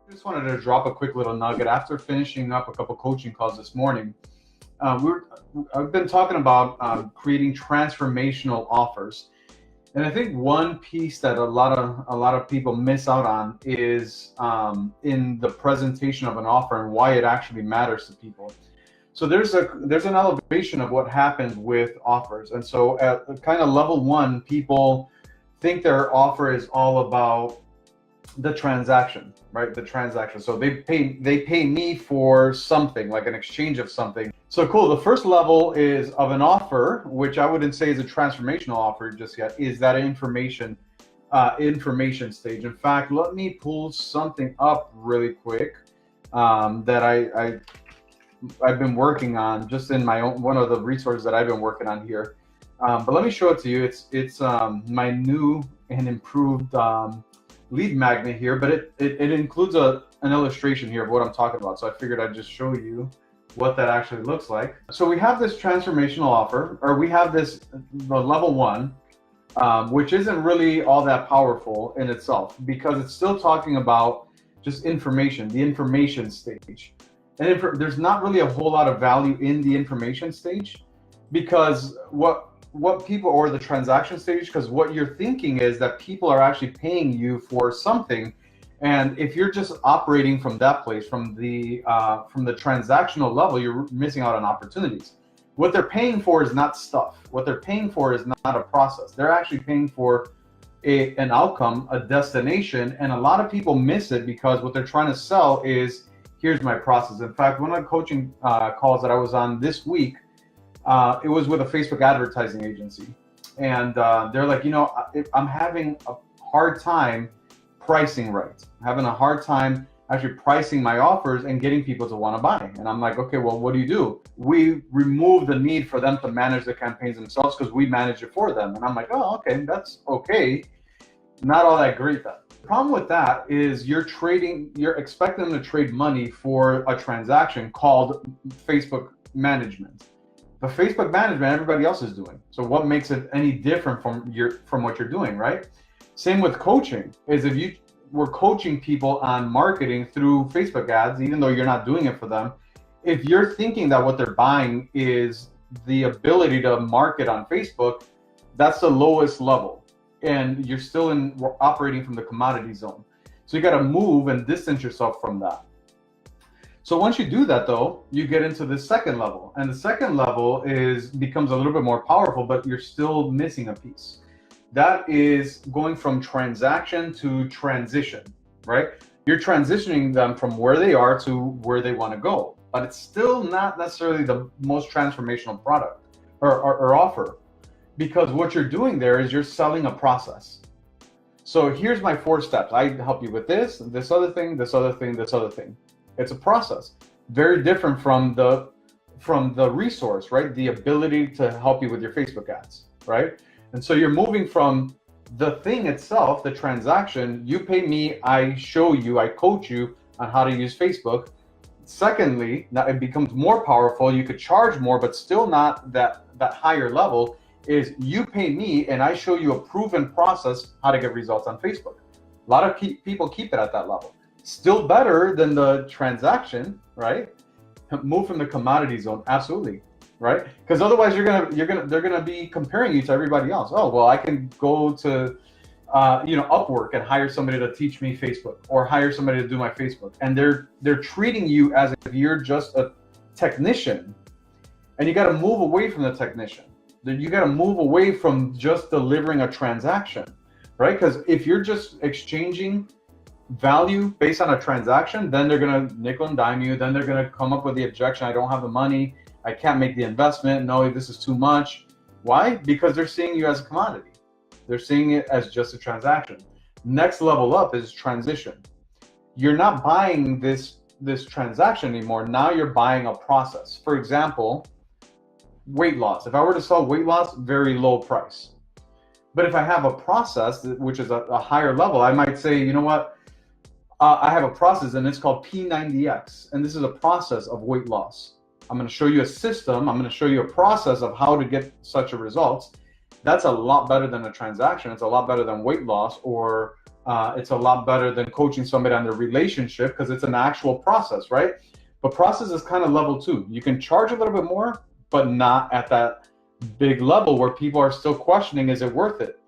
Just wanted to drop a quick little nugget after finishing up a couple coaching calls this morning. I've been talking about creating transformational offers, and I think one piece that a lot of people miss out on is in the presentation of an offer and why it actually matters to people. So there's an elevation of what happens with offers, and so at kind of level one, people think their offer is all about the transaction, right? The transaction. So they pay me for something, like an exchange of something. So cool. The first level is of an offer, which I wouldn't say is a transformational offer just yet, is that information stage. In fact, let me pull something up really quick that I've been working on just in my own, one of the resources that I've been working on here. But let me show it to you. It's my new and improved lead magnet here, but it includes an illustration here of what I'm talking about. So I figured I'd just show you what that actually looks like. So we have this transformational offer, or we have the level one, which isn't really all that powerful in itself because it's still talking about just information, the information stage. And there's not really a whole lot of value in the information stage because what people, or the transaction stage, because what you're thinking is that people are actually paying you for something, and if you're just operating from that place, from the transactional level, you're missing out on opportunities. What they're paying for is not stuff. What they're paying for is not a process. They're actually paying for an outcome, a destination, and a lot of people miss it because what they're trying to sell is, here's my process. In fact, one of the coaching calls that I was on this week, it was with a Facebook advertising agency, and they're like, I'm having a hard time pricing right. I'm having a hard time actually pricing my offers and getting people to want to buy. And I'm like, okay, well, what do? We remove the need for them to manage the campaigns themselves because we manage it for them. And I'm like, oh, okay, that's okay. Not all that great then. The problem with that is you're expecting them to trade money for a transaction called Facebook management. But Facebook management, everybody else is doing. So what makes it any different from what you're doing, right? Same with coaching, is if you were coaching people on marketing through Facebook ads, even though you're not doing it for them, if you're thinking that what they're buying is the ability to market on Facebook, that's the lowest level. And you're still operating from the commodity zone. So you got to move and distance yourself from that. So once you do that, though, you get into the second level, and the second level becomes a little bit more powerful, but you're still missing a piece. That is going from transaction to transition, right? You're transitioning them from where they are to where they want to go, but it's still not necessarily the most transformational product or offer, because what you're doing there is you're selling a process. So here's my 4 steps. I help you with this other thing, this other thing, this other thing. It's a process, very different from the resource, right? The ability to help you with your Facebook ads, right? And so you're moving from the thing itself, the transaction. You pay me, I show you, I coach you on how to use Facebook. Secondly, now it becomes more powerful. You could charge more, but still not that higher level. Is you pay me and I show you a proven process how to get results on Facebook. A lot of people keep it at that level. Still better than the transaction, right? Move from the commodity zone, absolutely, right? Because otherwise they're gonna be comparing you to everybody else. Oh, well, I can go to Upwork and hire somebody to teach me Facebook, or hire somebody to do my Facebook, and they're treating you as if you're just a technician, and you got to move away from the technician. You got to move away from just delivering a transaction, right? Because if you're just exchanging value based on a transaction, then they're going to nickel and dime you. Then they're going to come up with the objection, I don't have the money, I can't make the investment, no, this is too much. Why? Because they're seeing you as a commodity. They're seeing it as just a transaction. Next level up is transition. You're not buying this transaction anymore. Now you're buying a process. For example, weight loss. If I were to sell weight loss, very low price. But if I have a process, which is a higher level, I might say, you know what? I have a process and it's called P90X. And this is a process of weight loss. I'm going to show you a system. I'm going to show you a process of how to get such a result. That's a lot better than a transaction. It's a lot better than weight loss or It's a lot better than coaching somebody on their relationship because it's an actual process, right? But process is kind of level 2. You can charge a little bit more, but not at that big level where people are still questioning, is it worth it?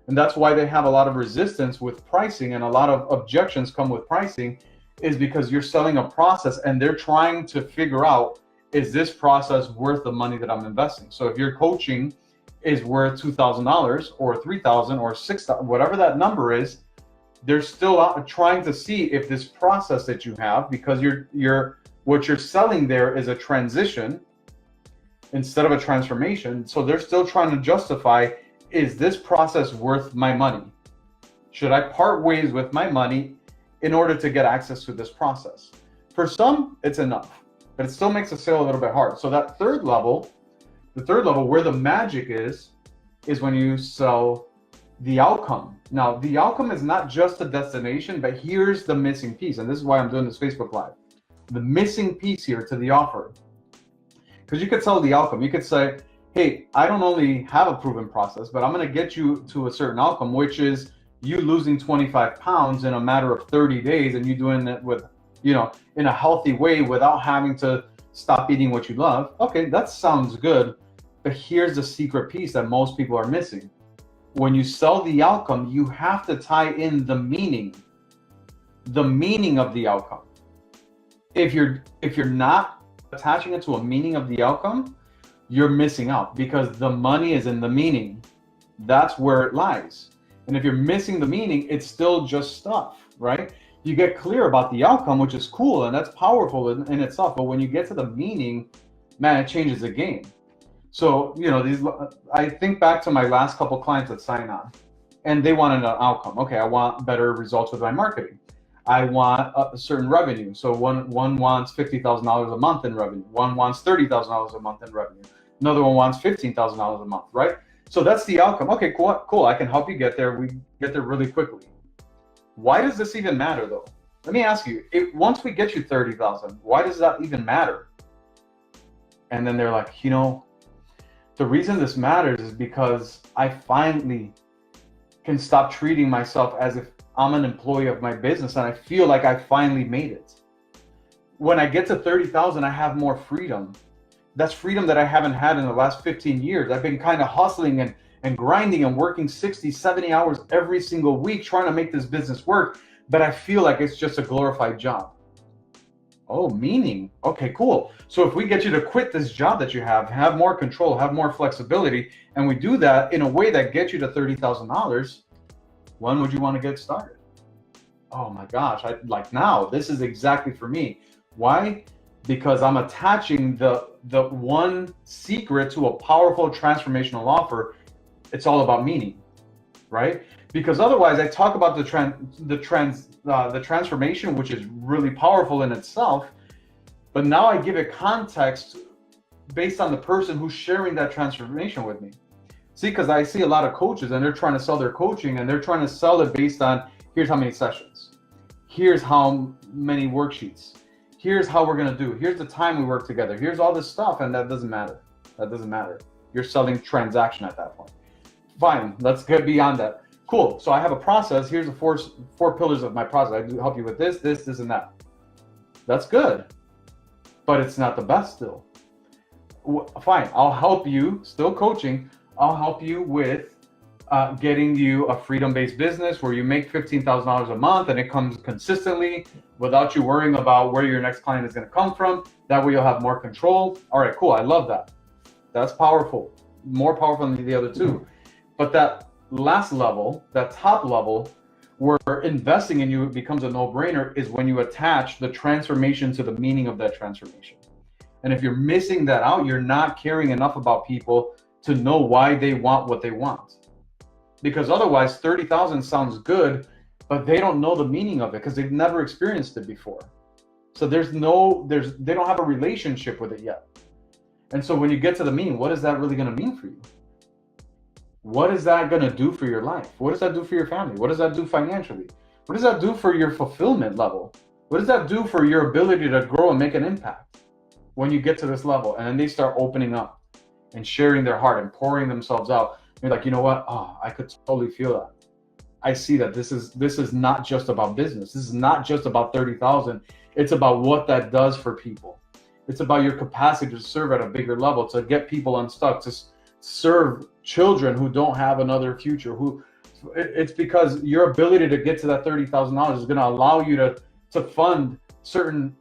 And that's why they have a lot of resistance with pricing, and a lot of objections come with pricing, is because you're selling a process and they're trying to figure out, is this process worth the money that I'm investing? So if your coaching is worth $2,000 or $3,000 or $6,000, whatever that number is, they're still out trying to see if this process that you have, because what you're selling there is a transition instead of a transformation. So they're still trying to justify, is this process worth my money? Should I part ways with my money in order to get access to this process? For some, it's enough, but it still makes the sale a little bit hard. So that third level, where the magic is when you sell the outcome. Now, the outcome is not just a destination, but here's the missing piece. And this is why I'm doing this Facebook Live. The missing piece here to the offer. Because you could sell the outcome. You could say, hey, I don't only have a proven process, but I'm going to get you to a certain outcome, which is you losing 25 pounds in a matter of 30 days, and you doing it with, in a healthy way without having to stop eating what you love. Okay, that sounds good. But here's the secret piece that most people are missing. When you sell the outcome, you have to tie in the meaning of the outcome. If you're not attaching it to a meaning of the outcome, you're missing out, because the money is in the meaning. That's where it lies. And if you're missing the meaning, it's still just stuff, right? You get clear about the outcome, which is cool, and that's powerful in itself. But when you get to the meaning, man, it changes the game. So, I think back to my last couple clients that signed on, and they wanted an outcome. Okay, I want better results with my marketing. I want a certain revenue. So one wants $50,000 a month in revenue. One wants $30,000 a month in revenue. Another one wants $15,000 a month, right? So that's the outcome. Okay, cool. I can help you get there. We get there really quickly. Why does this even matter, though? Let me ask you, once we get you 30,000, why does that even matter? And then they're like, the reason this matters is because I finally can stop treating myself as if I'm an employee of my business, and I feel like I finally made it. When I get to 30,000, I have more freedom. That's freedom that I haven't had in the last 15 years. I've been kind of hustling and grinding and working 60, 70 hours every single week trying to make this business work, but I feel like it's just a glorified job. Oh, meaning. Okay, cool. So if we get you to quit this job that you have more control, have more flexibility, and we do that in a way that gets you to $30,000, when would you want to get started? Oh my gosh, now, this is exactly for me. Why? Because I'm attaching the one secret to a powerful transformational offer. It's all about meaning, right? Because otherwise, I talk about the transformation, which is really powerful in itself, but now I give it context based on the person who's sharing that transformation with me. See, because I see a lot of coaches and they're trying to sell their coaching, and they're trying to sell it based on, here's how many sessions, here's how many worksheets, here's how we're going to do, here's the time we work together, here's all this stuff, and that doesn't matter. That doesn't matter. You're selling transaction at that point. Fine, let's get beyond that. Cool. So I have a process. Here's the four pillars of my process. I do help you with this, and that. That's good, but it's not the best still. Fine. I'll help you, still coaching. I'll help you with getting you a freedom-based business where you make $15,000 a month and it comes consistently without you worrying about where your next client is going to come from. That way you'll have more control. All right, cool. I love that. That's powerful. More powerful than the other two. But that last level, that top level, where investing in you becomes a no-brainer, is when you attach the transformation to the meaning of that transformation. And if you're missing that out, you're not caring enough about people to know why they want what they want. Because otherwise, 30,000 sounds good, but they don't know the meaning of it because they've never experienced it before. So they don't have a relationship with it yet. And so when you get to the meaning, what is that really going to mean for you? What is that going to do for your life? What does that do for your family? What does that do financially? What does that do for your fulfillment level? What does that do for your ability to grow and make an impact when you get to this level? And then they start opening up and sharing their heart and pouring themselves out. You're like, you know what? Oh, I could totally feel that. I see that this is not just about business. This is not just about 30,000. It's about what that does for people. It's about your capacity to serve at a bigger level, to get people unstuck, to serve children who don't have another future. It's because your ability to get to that $30,000 is going to allow you to fund certain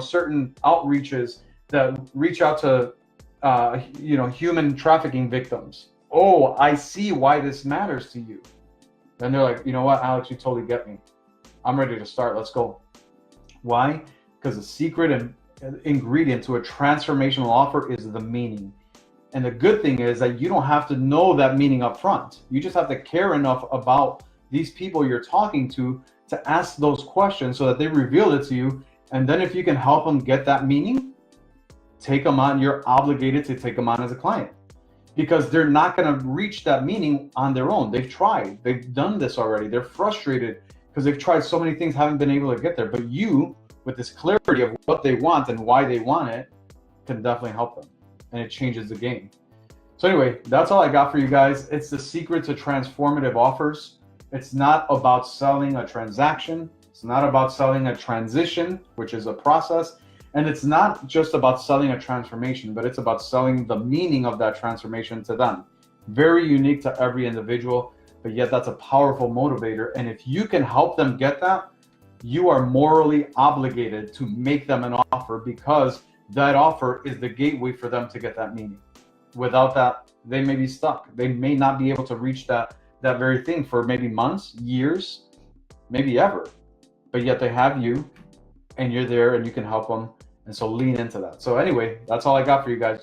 certain outreaches that reach out to human trafficking victims. Oh, I see why this matters to you. Then they're like, you know what, Alex, you totally get me. I'm ready to start. Let's go. Why? Because the secret and ingredient to a transformational offer is the meaning. And the good thing is that you don't have to know that meaning up front. You just have to care enough about these people you're talking to ask those questions so that they reveal it to you. And then if you can help them get that meaning, take them on. You're obligated to take them on as a client, because they're not going to reach that meaning on their own. They've tried. They've done this already. They're frustrated because they've tried so many things, haven't been able to get there. But you, with this clarity of what they want and why they want it, can definitely help them. And it changes the game. So anyway, that's all I got for you guys. It's the secret to transformative offers. It's not about selling a transaction. It's not about selling a transition, which is a process. And it's not just about selling a transformation, but it's about selling the meaning of that transformation to them. Very unique to every individual, but yet that's a powerful motivator. And if you can help them get that, you are morally obligated to make them an offer, because that offer is the gateway for them to get that meaning. Without that, they may be stuck. They may not be able to reach that very thing for maybe months, years, maybe ever. But yet they have you, and you're there, and you can help them. And so lean into that. So anyway, that's all I got for you guys.